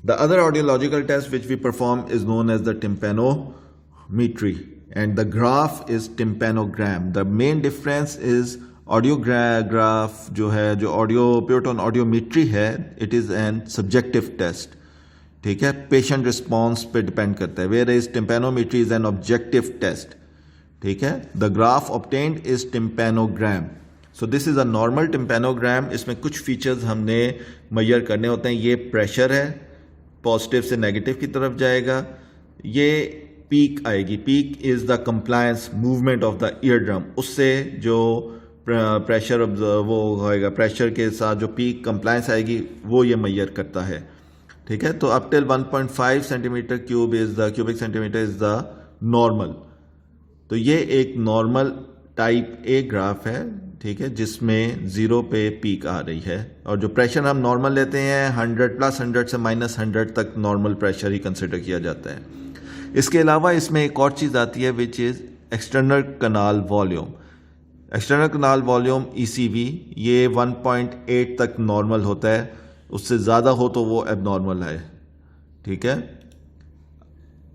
The other audiological test which we perform is known as the tympanometry, and the graph is tympanogram. The main difference is ऑडियोग्राफ जो है, जो audio pure tone audiometry है, it is an subjective test. ठीक है, patient response पे depend करता है. Where is tympanometry is an objective test. ठीक है, the graph obtained is tympanogram. So this is a normal tympanogram. इसमें कुछ फीचर्स हमने मेजर करने होते हैं. ये प्रेशर है, पॉजिटिव से नेगेटिव की तरफ जाएगा. ये पीक आएगी. Peak is the compliance movement of the ear drum. उससे जो प्रेशर वो होएगा, प्रेशर के साथ जो पीक कंप्लायंस आएगी वो ये मेजर करता है. ठीक है, तो up till 1.5 centimetre cube is the cubic centimetre is the normal. तो ये एक नॉर्मल टाइप ए ग्राफ है. ठीक है, जिसमें 0 पे पीक आ रही है, और जो प्रेशर हम नॉर्मल लेते हैं 100 + 100 से -100 तक नॉर्मल प्रेशर ही कंसिडर किया जाता है. इसके अलावा इसमें एक और चीज़ आती है which is external canal volume. External canal volume ECV, ये 1.8 तक नॉर्मल होता है. उससे ज़्यादा हो तो वो एबनॉर्मल है. ठीक है,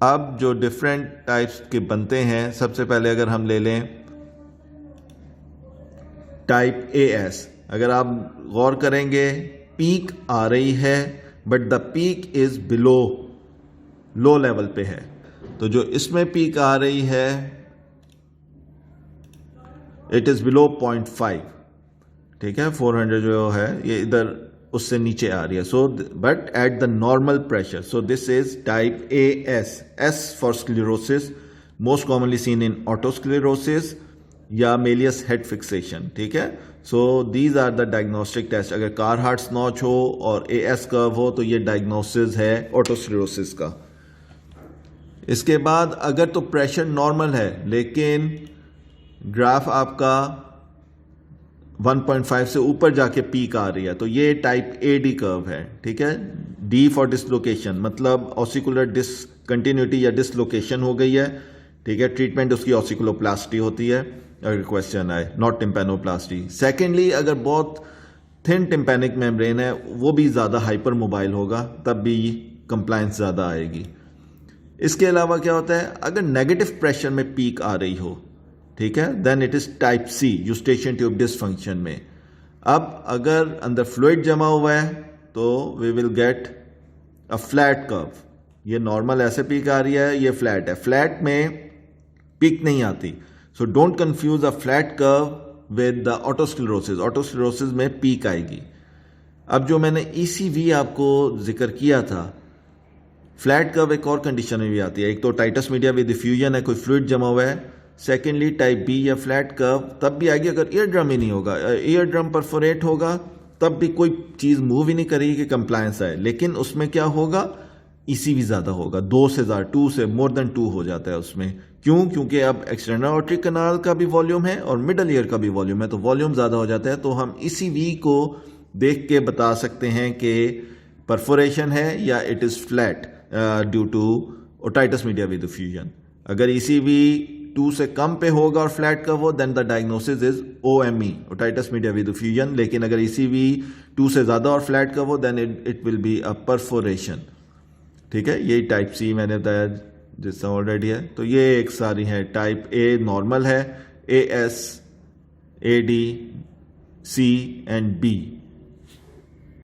अब जो डिफरेंट टाइप्स के बनते हैं, सबसे पहले अगर हम ले लें टाइप AS. अगर आप गौर करेंगे, पीक आ रही है but the peak is below, low level पे है. तो जो इसमें पीक आ रही है इट इज बिलो 0.5. ठीक है, 400 जो है ये इधर उससे नीचे आ रही है. So but at the normal pressure. So this is type AS. S for sclerosis, most commonly seen in otosclerosis या मेलियस हेड फिक्सेशन. ठीक है, so these are the diagnostic test. अगर कारहार्ट्स नॉच हो और AS कर्व हो तो ये diagnosis है ऑटोस्क्लेरोसिस का. इसके बाद अगर तो प्रेशर नॉर्मल है लेकिन ग्राफ आपका 1.5 से ऊपर जाके पीक आ रही है, तो ये टाइप AD कर्व है. ठीक है, D फॉर डिसलोकेशन, मतलब ऑसिकुलर डिसकंटिन्यूटी या डिसलोकेशन हो गई है. ठीक है, ट्रीटमेंट उसकी ऑसिकुलोप्लास्टी होती है अगर क्वेश्चन आए, नॉट टिम्पैनोप्लास्टी. सेकेंडली, अगर बहुत थिन टिम्पैनिक मेम्ब्रेन है, वो भी ज़्यादा हाइपर मोबाइल होगा, तब भी कंप्लायंस ज़्यादा आएगी. इसके अलावा क्या होता है, अगर नेगेटिव प्रेशर में पीक आ रही हो, ठीक है, then it is type C, Eustachian tube dysfunction में. अब अगर अंदर फ्लूइड जमा हुआ है तो we will get a flat curve. ये नॉर्मल ऐसे पीक आ रही है, ये फ्लैट है. फ्लैट में पीक नहीं आती. So don't confuse a flat curve with the otosclerosis. Otosclerosis में पीक आएगी. अब जो मैंने ECV आपको जिक्र किया था, फ्लैट कर्व एक और कंडीशन में भी आती है. एक तो टाइटस मीडिया विद डिफ्यूजन है, कोई फ्लूइड जमा हुआ है. सेकेंडली टाइप B या फ्लैट कर्व तब भी आएगी अगर ईयर ड्रम ही नहीं होगा. ईयर ड्रम परफोरेट होगा तब भी कोई चीज़ मूव ही नहीं करेगी कि कंप्लायंस आए. लेकिन उसमें क्या होगा, ECV ज़्यादा होगा, 2 से ज़्यादा, 2 से मोर देन 2 हो जाता है उसमें. क्यों? क्योंकि अब एक्सटर्नल ऑर्टरी कनाल का भी वॉल्यूम है और मिडल ईयर का भी वॉल्यूम है, तो वॉल्यूम ज़्यादा हो जाता है. तो हम ECV को देख के बता सकते हैं कि परफोरेशन है या it is flat due to otitis media with diffusion. अगर ECV 2 से कम पे होगा और फ्लैट का वो, then the diagnosis is OME, otitis media with diffusion. लेकिन अगर ECV 2 से ज़्यादा और फ्लैट का वो, then it will be a perforation. ठीक है, यही टाइप C मैंने बताया जिससे ऑलरेडी है. तो ये एक सारी है. टाइप A नॉर्मल है, AS, AD, C and B.